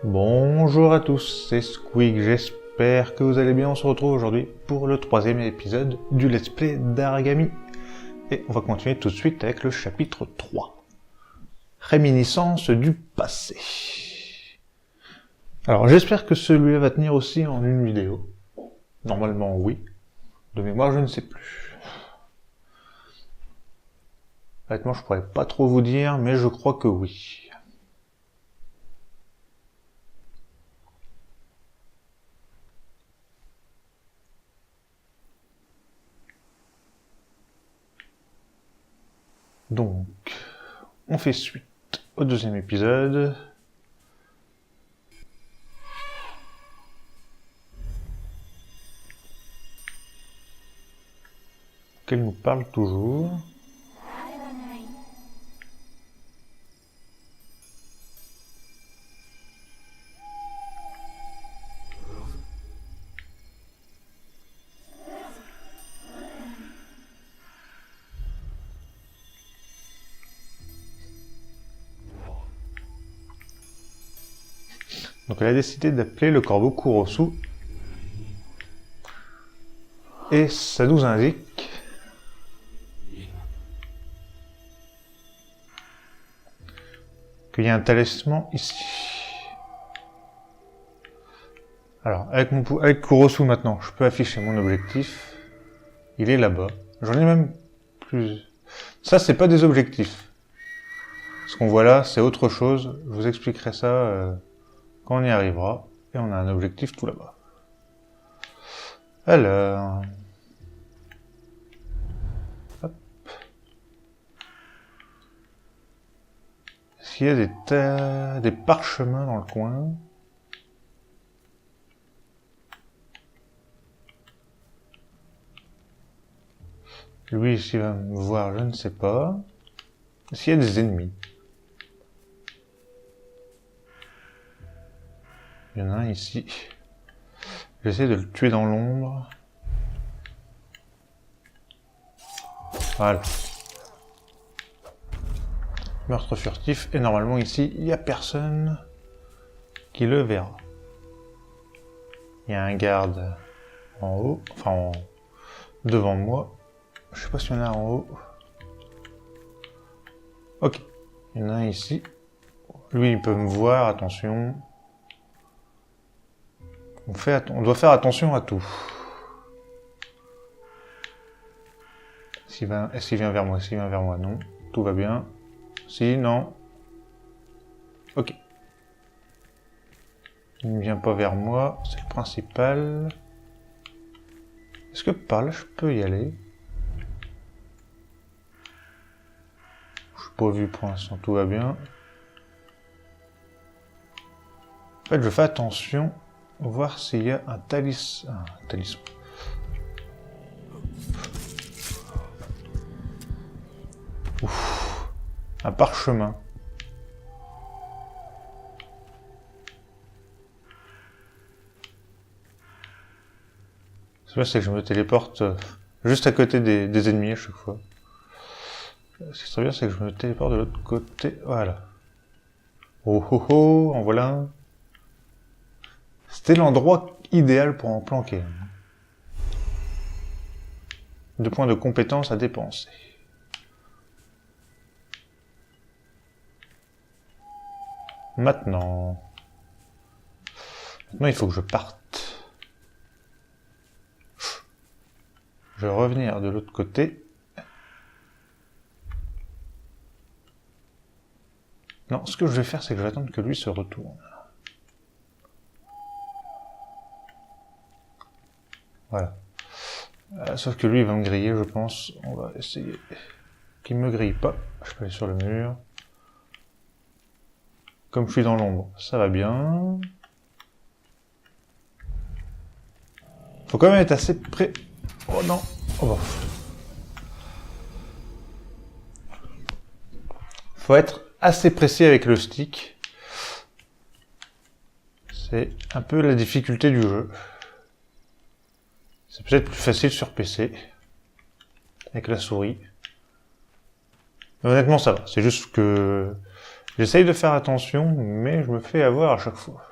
Bonjour à tous, c'est Squeak, j'espère que vous allez bien. On se retrouve aujourd'hui pour le 3e épisode du Let's Play d'Aragami. Et on va continuer tout de suite avec le chapitre 3. Réminiscence du passé. Alors j'espère que celui-là va tenir aussi en une vidéo. Normalement oui. De mémoire je ne sais plus. Honnêtement je pourrais pas trop vous dire, mais je crois que oui. Donc, on fait suite au 2e épisode. Qu'elle nous parle toujours. Donc elle a décidé d'appeler le corbeau Kurosu. Et ça nous indique qu'il y a un talisman ici. Alors, avec Kurosu maintenant, je peux afficher mon objectif. Il est là-bas. J'en ai même plus. Ça, c'est pas des objectifs. Ce qu'on voit là, c'est autre chose. Je vous expliquerai ça quand on y arrivera. Et on a un objectif tout là-bas. Alors... Hop. Est-ce qu'il y a des parchemins dans le coin? Lui, s'il va me voir, je ne sais pas. Est-ce qu'il y a des ennemis? Il y en a un ici. J'essaie de le tuer dans l'ombre. Voilà. Meurtre furtif. Et normalement ici, il n'y a personne qui le verra. Il y a un garde en haut. Enfin, devant moi. Je sais pas s'il y en a en haut. Ok. Il y en a un ici. Lui, il peut me voir. Attention. On doit faire attention à tout. Est-ce qu'il vient vers moi? S'il vient vers moi, non. Tout va bien. Si, non. Ok. Il ne vient pas vers moi, c'est le principal. Est-ce que par là, je peux y aller? Je suis pas vu pour l'instant, tout va bien. En fait, je fais attention, voir s'il y a un talisman. Ouf. Un parchemin. C'est que je me téléporte juste à côté des ennemis à chaque fois. Ce qui serait bien, c'est que je me téléporte de l'autre côté. Voilà. Oh oh oh, en voilà un. C'était l'endroit idéal pour en planquer. 2 points de compétence à dépenser. Maintenant, il faut que je parte. Je vais revenir de l'autre côté. Non, ce que je vais faire, c'est que je vais attendre que lui se retourne. Voilà. Sauf que lui, il va me griller, je pense. On va essayer qu'il me grille pas. Je peux aller sur le mur. Comme je suis dans l'ombre, ça va bien. Faut quand même être assez près. Oh non. Oh bon. Faut être assez précis avec le stick. C'est un peu la difficulté du jeu. C'est peut-être plus facile sur PC. Avec la souris. Mais honnêtement, ça va. C'est juste que j'essaye de faire attention, mais je me fais avoir à chaque fois.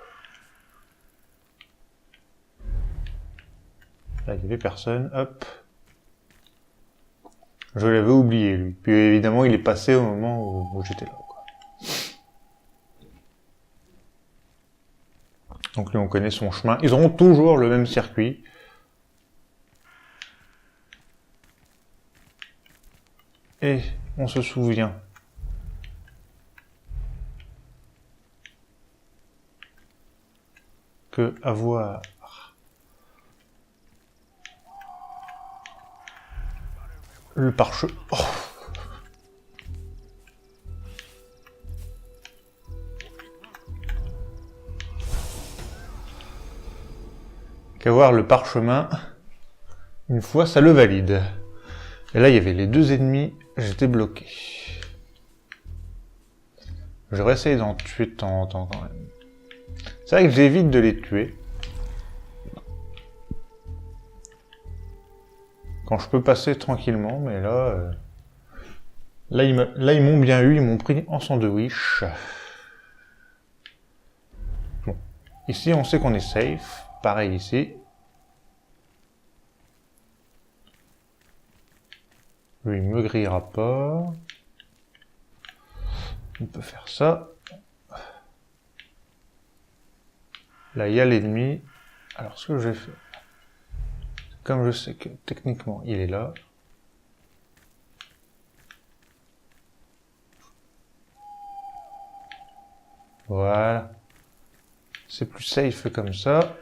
Là, il n'y avait personne. Hop. Je l'avais oublié, lui. Puis évidemment, il est passé au moment où j'étais là, quoi. Donc lui, on connaît son chemin. Ils auront toujours le même circuit. Et on se souvient que avoir le pare-chemin... Oh. Qu'avoir le parchemin, une fois, ça le valide. Et là, il y avait les deux ennemis, j'étais bloqué. J'aurais essayé d'en tuer de temps en temps quand même. C'est vrai que j'évite de les tuer. Quand je peux passer tranquillement, mais là... Là, ils m'ont bien eu, ils m'ont pris en sandwich. Bon. Ici, on sait qu'on est safe. Pareil ici. Lui, il me grillera pas. On peut faire ça. Là, il y a l'ennemi. Alors, ce que je vais faire... Comme je sais que, techniquement, il est là. Voilà. C'est plus safe comme ça.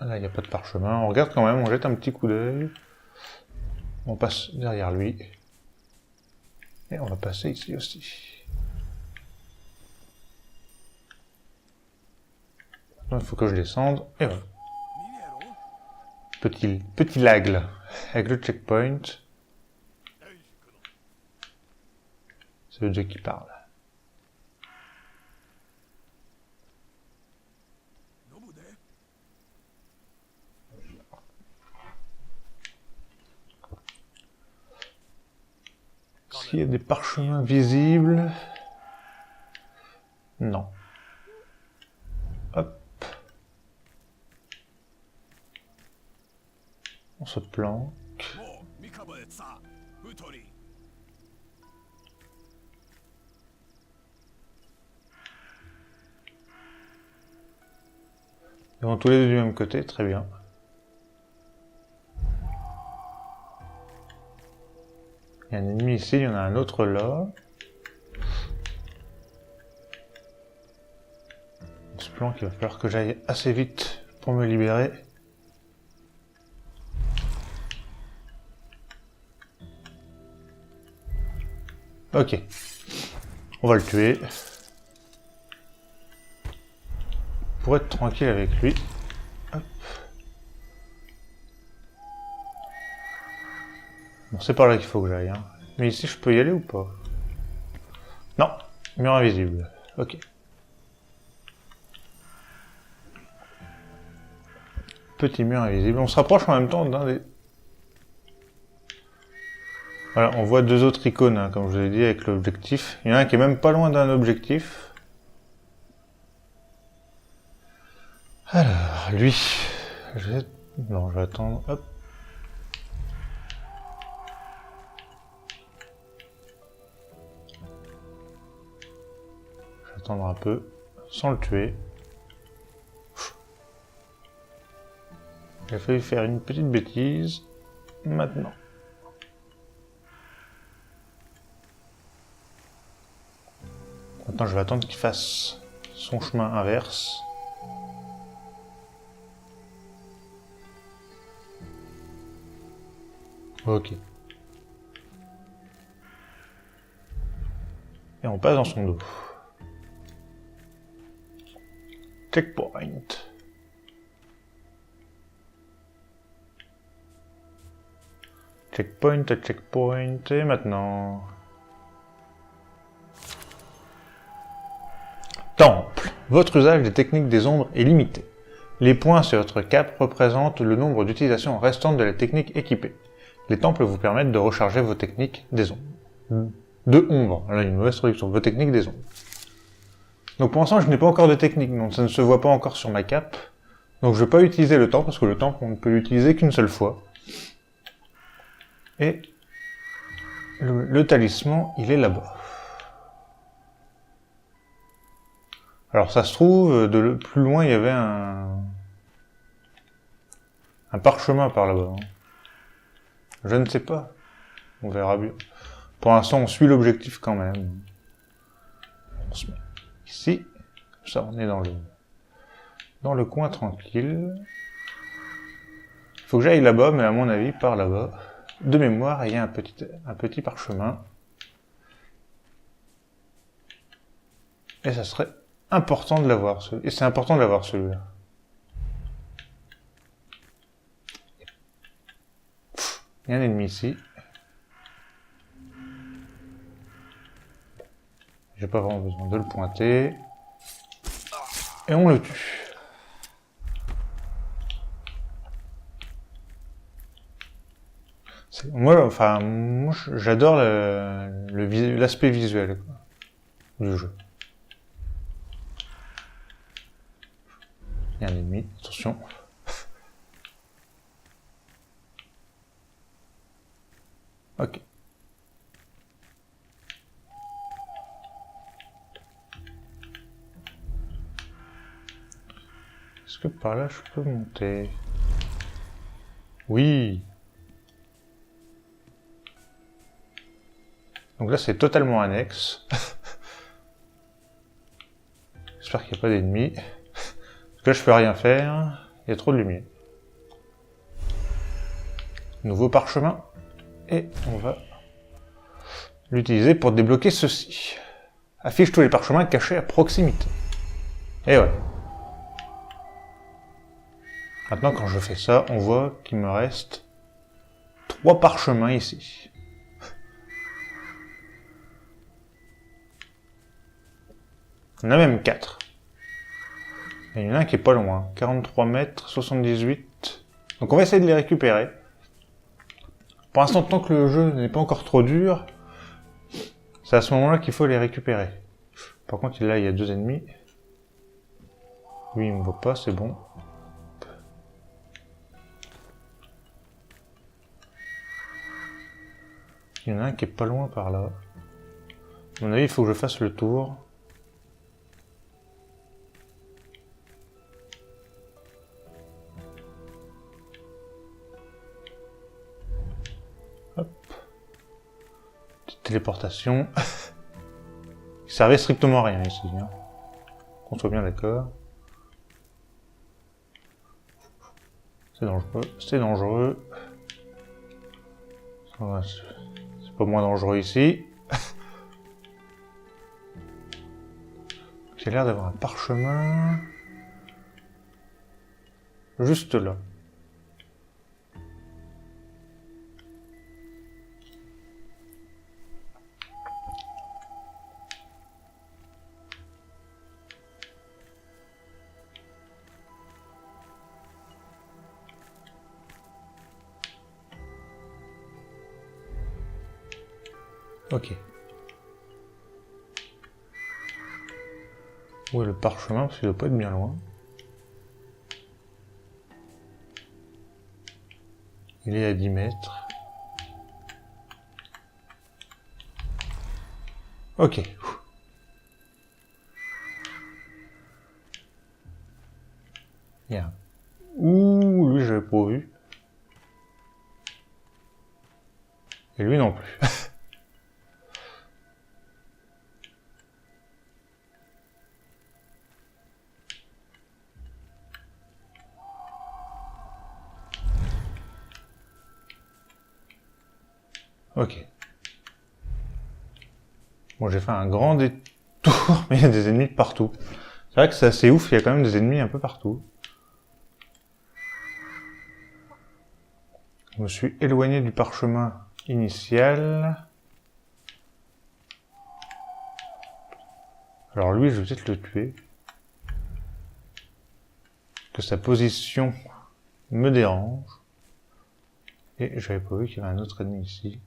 Là, il n'y a pas de parchemin. On regarde quand même, on jette un petit coup d'œil. On passe derrière lui. Et on va passer ici aussi. Maintenant, il faut que je descende. Et voilà. Petit lag là, avec le checkpoint. C'est le jeu qui parle. S'il y a des parchemins visibles... Non. Hop. On se planque. Ils vont tous les deux du même côté, très bien. Il y a un ennemi ici, il y en a un autre là. On se planque, il va falloir que j'aille assez vite pour me libérer. Ok. On va le tuer. Pour être tranquille avec lui. Hop. Bon, c'est par là qu'il faut que j'aille. Hein. Mais ici, je peux y aller ou pas? Non. Mur invisible. Ok. Petit mur invisible. On se rapproche en même temps d'un des... Voilà, on voit deux autres icônes, hein, comme je vous l'ai dit, avec l'objectif. Il y en a un qui est même pas loin d'un objectif. Alors, lui... Non, je vais attendre... Hop. Je vais attendre un peu, sans le tuer. Il a fallu faire une petite bêtise. Maintenant. Maintenant, je vais attendre qu'il fasse son chemin inverse. Ok. Et on passe dans son dos. Checkpoint. Checkpoint, checkpoint, et maintenant... Temple. Votre usage des techniques des ombres est limité. Les points sur votre cape représentent le nombre d'utilisations restantes de la technique équipée. Les temples vous permettent de recharger vos techniques des ombres. De ombre. Là, une mauvaise traduction. Vos techniques des ombres. Donc pour l'instant, je n'ai pas encore de technique, donc ça ne se voit pas encore sur ma cape. Donc je ne vais pas utiliser le temple, parce que le temple, on ne peut l'utiliser qu'une seule fois. Et le talisman, il est là-bas. Alors ça se trouve, plus loin, il y avait un parchemin par là-bas. Je ne sais pas. On verra bien. Pour l'instant, on suit l'objectif quand même. On se met ici. Ça, on est dans le coin tranquille. Il faut que j'aille là-bas, mais à mon avis, par là-bas. De mémoire, il y a un petit parchemin. Et ça serait important de l'avoir. Et c'est important de l'avoir, celui-là. Il y a un ennemi ici. J'ai pas vraiment besoin de le pointer. Et on le tue. Moi, j'adore l'aspect visuel quoi, du jeu. Il y a un ennemi, attention. Ok. Est-ce que par là je peux monter? Oui. Donc là c'est totalement annexe. J'espère qu'il n'y a pas d'ennemis. Parce que là je peux rien faire. Il y a trop de lumière. Nouveau parchemin. Et on va l'utiliser pour débloquer ceci. Affiche tous les parchemins cachés à proximité. Et ouais. Maintenant, quand je fais ça, on voit qu'il me reste 3 parchemins ici. Il y en a même 4. Et il y en a un qui est pas loin. 43 mètres, 78. Donc on va essayer de les récupérer. Pour l'instant, tant que le jeu n'est pas encore trop dur, c'est à ce moment-là qu'il faut les récupérer. Par contre, là, il y a 2 ennemis. Lui, il me voit pas, c'est bon. Il y en a un qui est pas loin par là. À mon avis, il faut que je fasse le tour. Hop. Petite téléportation. Il servait strictement à rien ici. Hein. Qu'on soit bien d'accord. C'est dangereux. C'est dangereux. C'est pas moins dangereux ici. J'ai l'air d'avoir un parchemin. Juste là. Ok. Où est le parchemin? Parce qu'il doit pas être bien loin. Il est à 10 mètres. Ok. Il y a un... Ouh, lui j'avais pas vu. Et lui non plus. Ok. Bon, j'ai fait un grand détour, mais il y a des ennemis de partout. C'est vrai que c'est assez ouf, il y a quand même des ennemis un peu partout. Je me suis éloigné du parchemin initial. Alors lui, je vais peut-être le tuer. Que sa position me dérange. Et j'avais pas vu qu'il y avait un autre ennemi ici.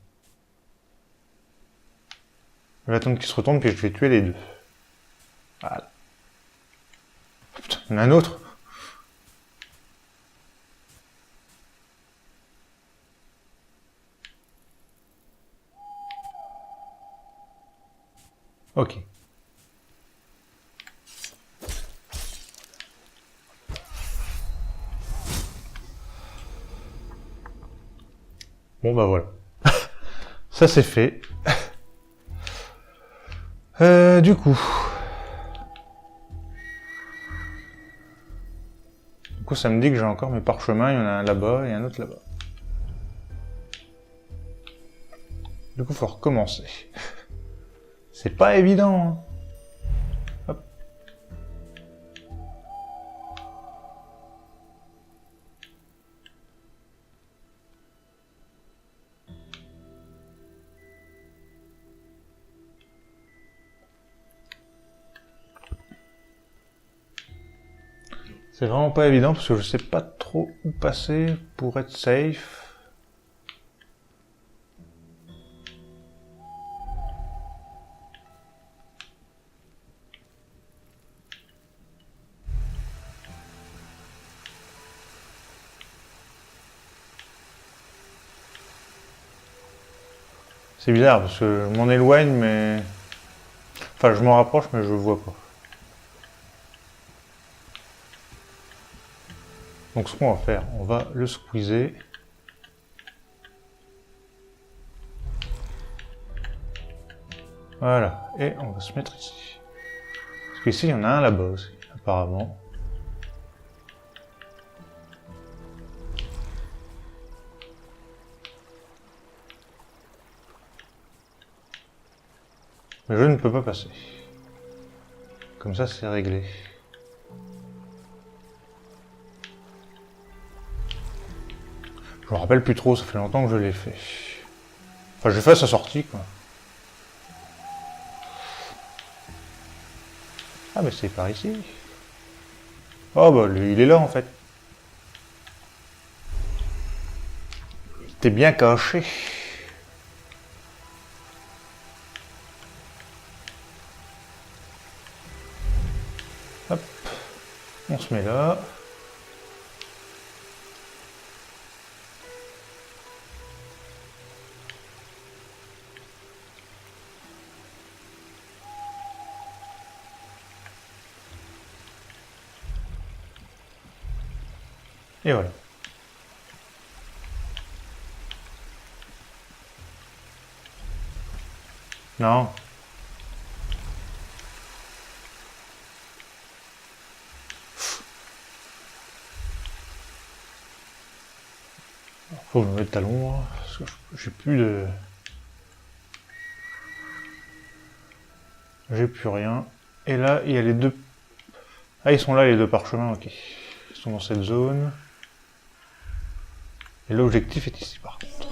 Je vais attendre qu'il se retourne, puis je vais tuer les deux. Voilà. Putain, il y en a un autre. Ok. Bon bah voilà. Ça c'est fait. Du coup... ça me dit que j'ai encore mes parchemins, il y en a un là-bas et un autre là-bas. Du coup, faut recommencer. C'est pas évident, hein. Hop. C'est vraiment pas évident parce que je sais pas trop où passer pour être safe. C'est bizarre parce que je m'en éloigne mais... Enfin, je m'en rapproche mais je le vois pas. Donc ce qu'on va faire, on va le squeezer. Voilà, et on va se mettre ici. Parce qu'ici, il y en a un là-bas aussi, apparemment. Mais je ne peux pas passer. Comme ça, c'est réglé. Je me rappelle plus trop, ça fait longtemps que je l'ai fait. Enfin, j'ai fait à sa sortie, quoi. Ah, mais c'est par ici. Oh, bah, lui, il est là, en fait. Il était bien caché. Hop. On se met là. Et voilà. Non. Faut que je me mette à l'ombre, parce que j'ai plus de... J'ai plus rien. Et là, il y a les deux... Ah, ils sont là, les deux parchemins, ok. Ils sont dans cette zone. Et l'objectif est ici, par contre.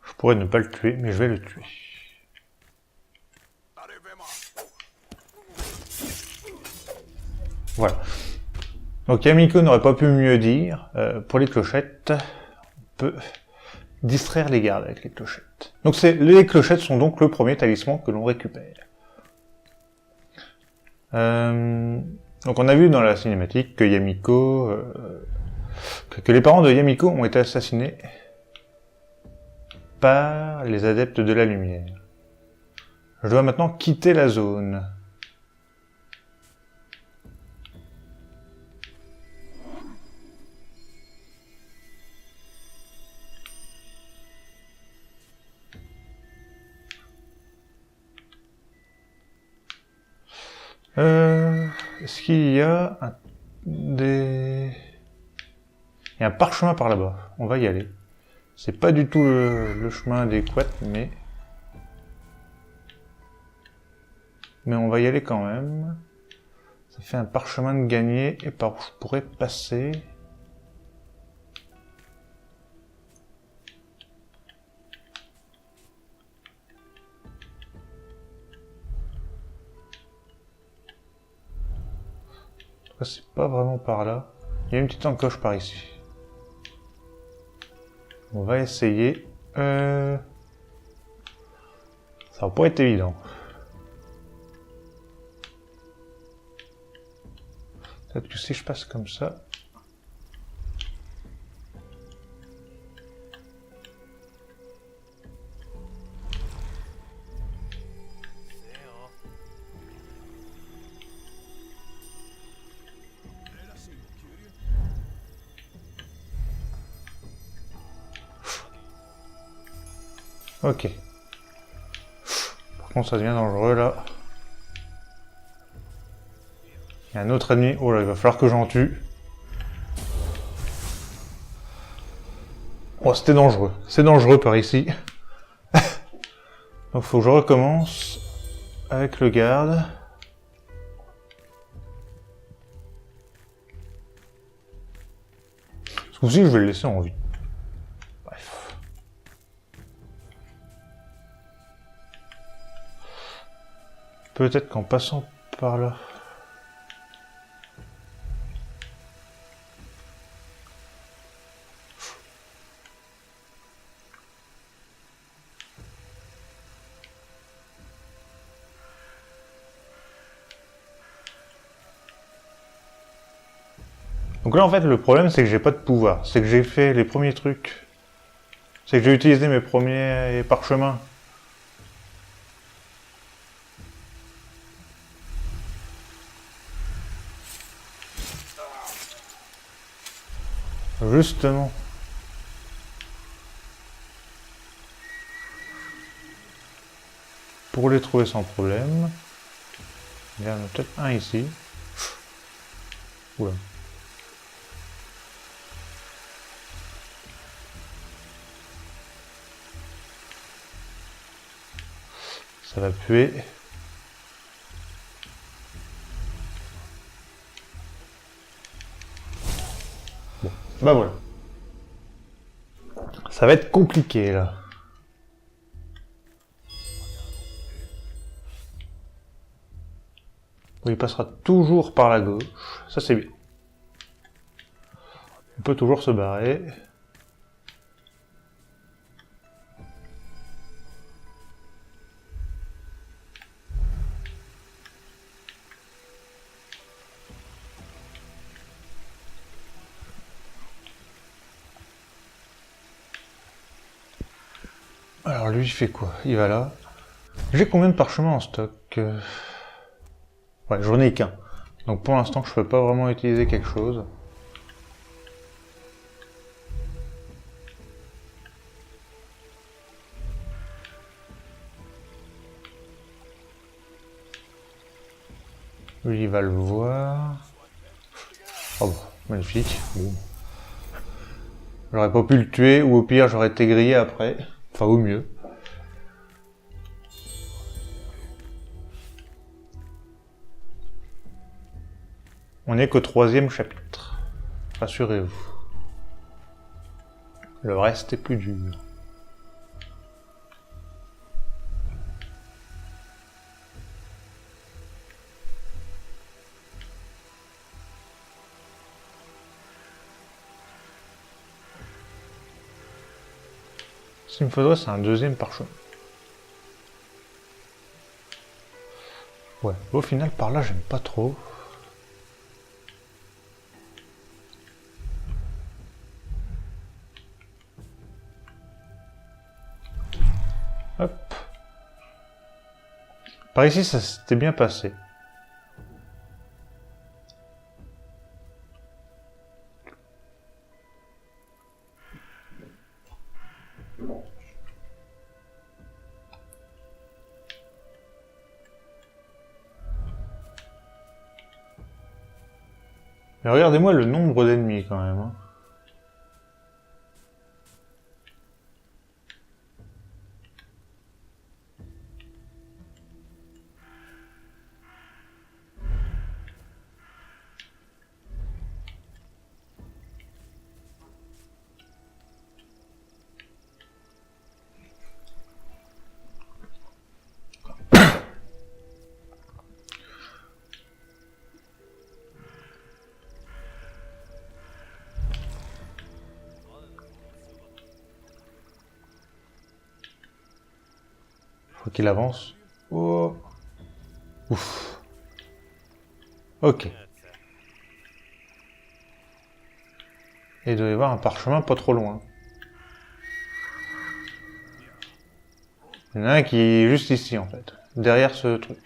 Je pourrais ne pas le tuer, mais je vais le tuer. Voilà. Donc Yamiko n'aurait pas pu mieux dire. Pour les clochettes, on peut distraire les gardes avec les clochettes. Donc les clochettes sont donc le premier talisman que l'on récupère. Donc on a vu dans la cinématique que Yamiko... que les parents de Yamiko ont été assassinés par les adeptes de la lumière. Je dois maintenant quitter la zone. Est-ce qu'il y a il y a un parchemin par là-bas. On va y aller. C'est pas du tout le chemin adéquat, mais on va y aller quand même. Ça fait un parchemin de gagné et par où je pourrais passer. C'est pas vraiment par là. Il y a une petite encoche par ici. On va essayer. Ça va pas être évident. Peut-être que si je passe comme ça... Ok. Par contre, ça devient dangereux, là. Il y a un autre ennemi. Oh là, il va falloir que j'en tue. Oh, c'était dangereux. C'est dangereux par ici. Donc, faut que je recommence avec le garde. Ce coup-ci, je vais le laisser en vie. Bref. Peut-être qu'en passant par là... Donc là, en fait, le problème, c'est que j'ai pas de pouvoir. C'est que j'ai fait les premiers trucs. C'est que j'ai utilisé mes premiers parchemins. Justement. Pour les trouver sans problème. Il y en a peut-être un ici. Oula. Ça va puer. Bon, bah voilà. Ça va être compliqué là. Bon, il passera toujours par la gauche. Ça c'est bien. peut toujours se barrer. Alors lui, il fait quoi? Il va là. J'ai combien de parchemins en stock? Ouais, j'en ai qu'un. Donc pour l'instant, je peux pas vraiment utiliser quelque chose. Lui, il va le voir. Oh, magnifique. Bon. J'aurais pas pu le tuer, ou au pire, j'aurais été grillé après. Enfin, au mieux. On n'est qu'au 3e chapitre. Rassurez-vous. Le reste est plus dur. Ce qu'il me faudrait, c'est un 2e parchemin. Ouais, au final, par là, j'aime pas trop. Hop. Par ici, ça s'était bien passé. Mais regardez-moi le nombre d'ennemis quand même. Hein. Faut qu'il avance. Oh. Ouf. Ok. Et il doit y avoir un parchemin pas trop loin. Il y en a un qui est juste ici en fait. Derrière ce truc.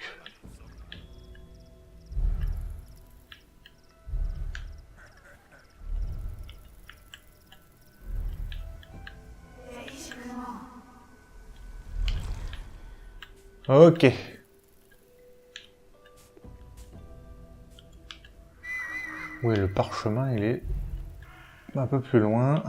Ok. Oui, le parchemin, il est un peu plus loin.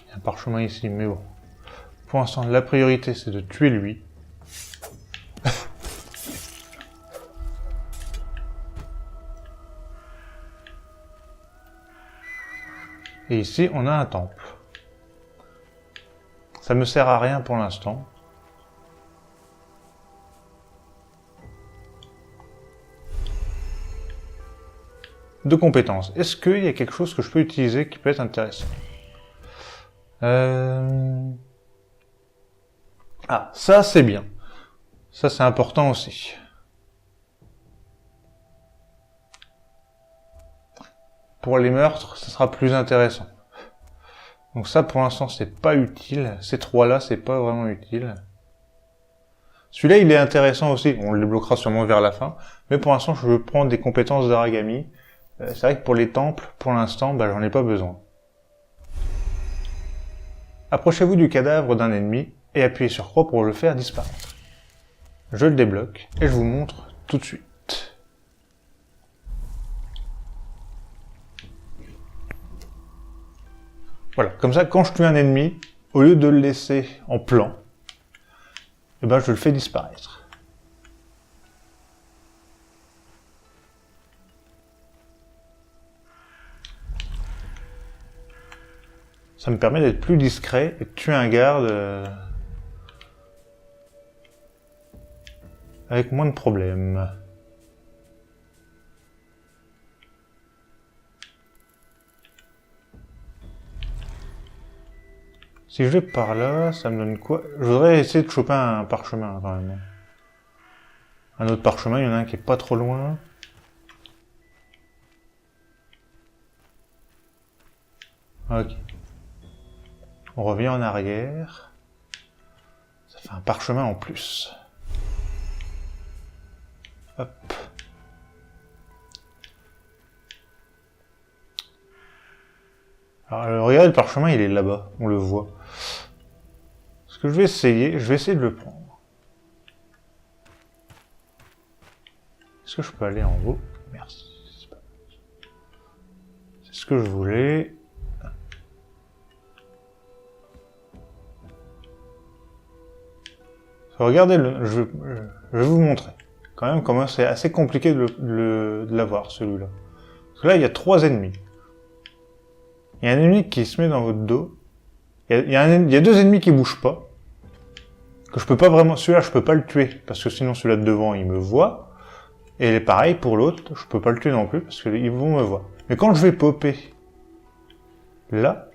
Il y a un parchemin ici, mais bon. Pour l'instant, la priorité, c'est de tuer lui. Et ici, on a un temple. Ça me sert à rien pour l'instant. De compétences. Est-ce qu'il y a quelque chose que je peux utiliser qui peut être intéressant? Ah, ça c'est bien. Ça c'est important aussi. Pour les meurtres, ça sera plus intéressant. Donc ça pour l'instant c'est pas utile. Ces trois-là c'est pas vraiment utile. Celui-là il est intéressant aussi. On le débloquera sûrement vers la fin. Mais pour l'instant je veux prendre des compétences d'Aragami. C'est vrai que pour les temples, pour l'instant, j'en ai pas besoin. Approchez-vous du cadavre d'un ennemi et appuyez sur croix pour le faire disparaître. Je le débloque et je vous montre tout de suite. Voilà, comme ça, quand je tue un ennemi, au lieu de le laisser en plan, eh ben, je le fais disparaître. Ça me permet d'être plus discret et de tuer un garde avec moins de problèmes. Si je vais par là, ça me donne quoi? Je voudrais essayer de choper un parchemin quand même. Un autre parchemin, il y en a un qui est pas trop loin. Ok. On revient en arrière. Ça fait un parchemin en plus. Hop. Alors, regardez, le parchemin, il est là-bas. On le voit. Ce que je vais essayer de le prendre. Est-ce que je peux aller en haut? Merci. C'est ce que je voulais. Regardez, je vais vous montrer. Quand même, comment c'est assez compliqué de l'avoir, celui-là. Parce que là, il y a 3 ennemis. Il y a un ennemi qui se met dans votre dos. Il y a 2 ennemis qui bougent pas. Que je peux pas vraiment... Celui-là, je peux pas le tuer. Parce que sinon, celui-là de devant, il me voit. Et pareil pour l'autre, je peux pas le tuer non plus. Parce qu'ils vont me voir. Mais quand je vais popper là,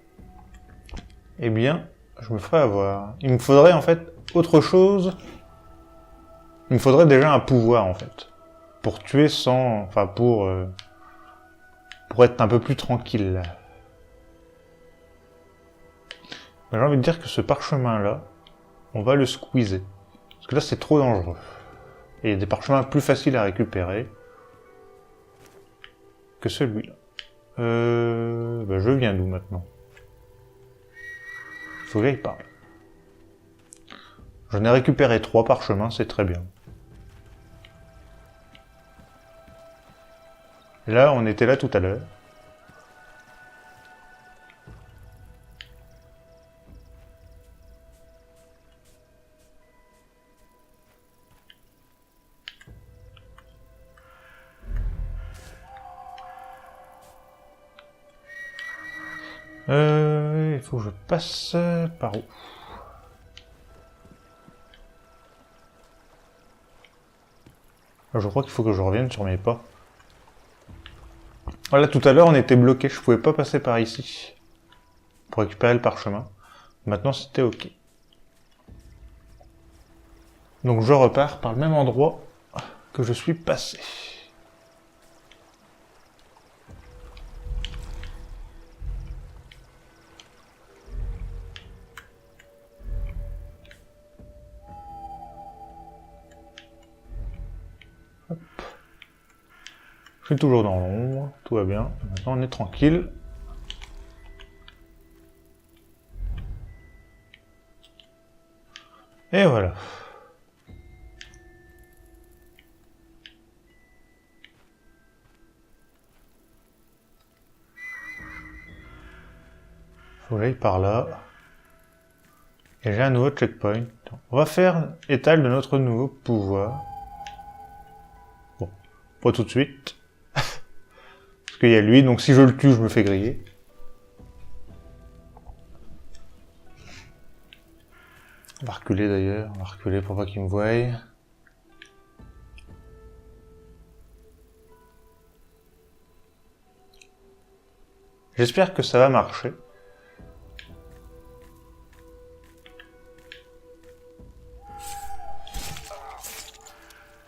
eh bien, je me ferai avoir. Il me faudrait, en fait, autre chose. Il me faudrait déjà un pouvoir, en fait. Pour tuer sans... Enfin, pour être un peu plus tranquille. J'ai envie de dire que ce parchemin-là, on va le squeezer. Parce que là, c'est trop dangereux. Et il y a des parchemins plus faciles à récupérer que celui-là. Je viens d'où maintenant? Faut que j'aille par là. J'en ai récupéré 3 parchemins, c'est très bien. Et là, on était là tout à l'heure. Il faut que je passe par où? Je crois qu'il faut que je revienne sur mes pas. Voilà, tout à l'heure on était bloqué, je pouvais pas passer par ici pour récupérer le parchemin. Maintenant c'était ok. Donc je repars par le même endroit que je suis passé. Hop. Je suis toujours dans l'ombre, tout va bien. Maintenant on est tranquille. Et voilà. Faut que j'aille par là. Et j'ai un nouveau checkpoint. On va faire étal de notre nouveau pouvoir. Bon, pas tout de suite. Parce qu'il y a lui, donc si je le tue, je me fais griller. On va reculer d'ailleurs, on va reculer pour pas qu'il me voie. J'espère que ça va marcher.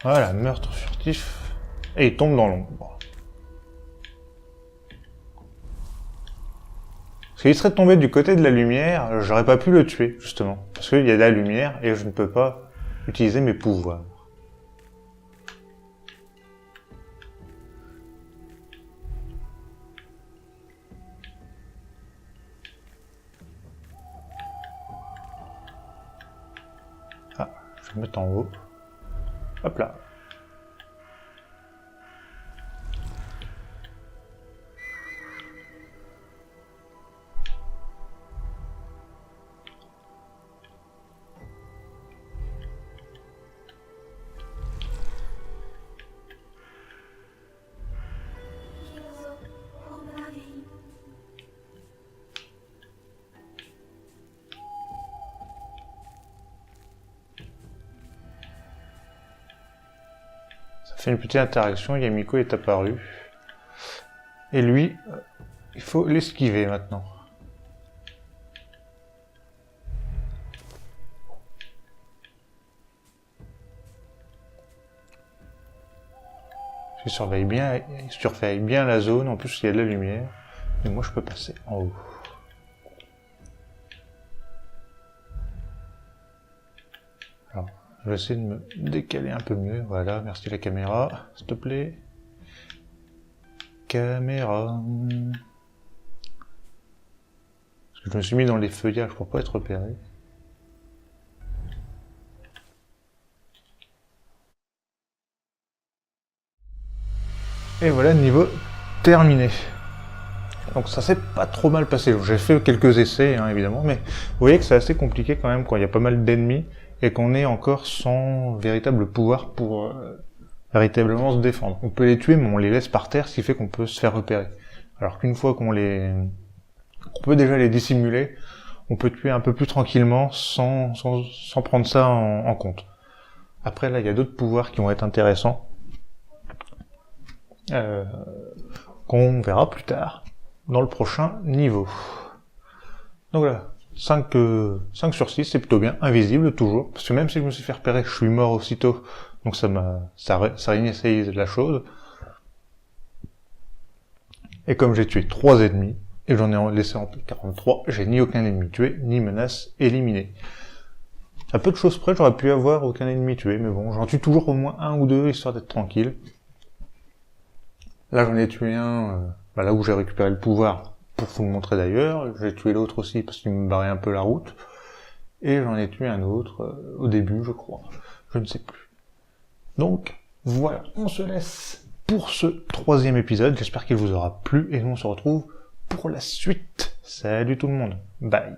Voilà, meurtre furtif. Et il tombe dans l'ombre. S'il serait tombé du côté de la lumière, j'aurais pas pu le tuer, justement. Parce qu'il y a de la lumière et je ne peux pas utiliser mes pouvoirs. Ah, je vais me mettre en haut. Hop là. fait une petite interaction, Yamiko est apparu. Et lui, il faut l'esquiver maintenant. Il surveille bien la zone, en plus il y a de la lumière. Et moi je peux passer en haut. Alors, je vais essayer de me décaler un peu mieux. Voilà, merci la caméra, s'il te plaît. Caméra. Parce que je me suis mis dans les feuillages pour pas être repéré. Et voilà, niveau terminé. Donc ça s'est pas trop mal passé. J'ai fait quelques essais, hein, évidemment, mais vous voyez que c'est assez compliqué quand même quand il y a pas mal d'ennemis et qu'on est encore sans véritable pouvoir pour véritablement se défendre. On peut les tuer, mais on les laisse par terre, ce qui fait qu'on peut se faire repérer. Alors qu'une fois qu'on peut déjà les dissimuler, on peut tuer un peu plus tranquillement sans prendre ça en compte. Après là, il y a d'autres pouvoirs qui vont être intéressants. Qu'on verra plus tard dans le prochain niveau. Donc voilà, 5 sur 6, c'est plutôt bien, invisible toujours, parce que même si je me suis fait repérer, je suis mort aussitôt, donc ça réinitialise la chose. Et comme j'ai tué 3 ennemis, et j'en ai laissé en 43, j'ai ni aucun ennemi tué, ni menace éliminée. À peu de choses près, j'aurais pu avoir aucun ennemi tué, mais bon, j'en tue toujours au moins un ou deux, histoire d'être tranquille. Là, j'en ai tué un, là où j'ai récupéré le pouvoir, pour vous le montrer d'ailleurs. J'ai tué l'autre aussi, parce qu'il me barrait un peu la route. Et j'en ai tué un autre, au début, je crois. Je ne sais plus. Donc, voilà, on se laisse pour ce 3e épisode. J'espère qu'il vous aura plu, et nous on se retrouve pour la suite. Salut tout le monde. Bye.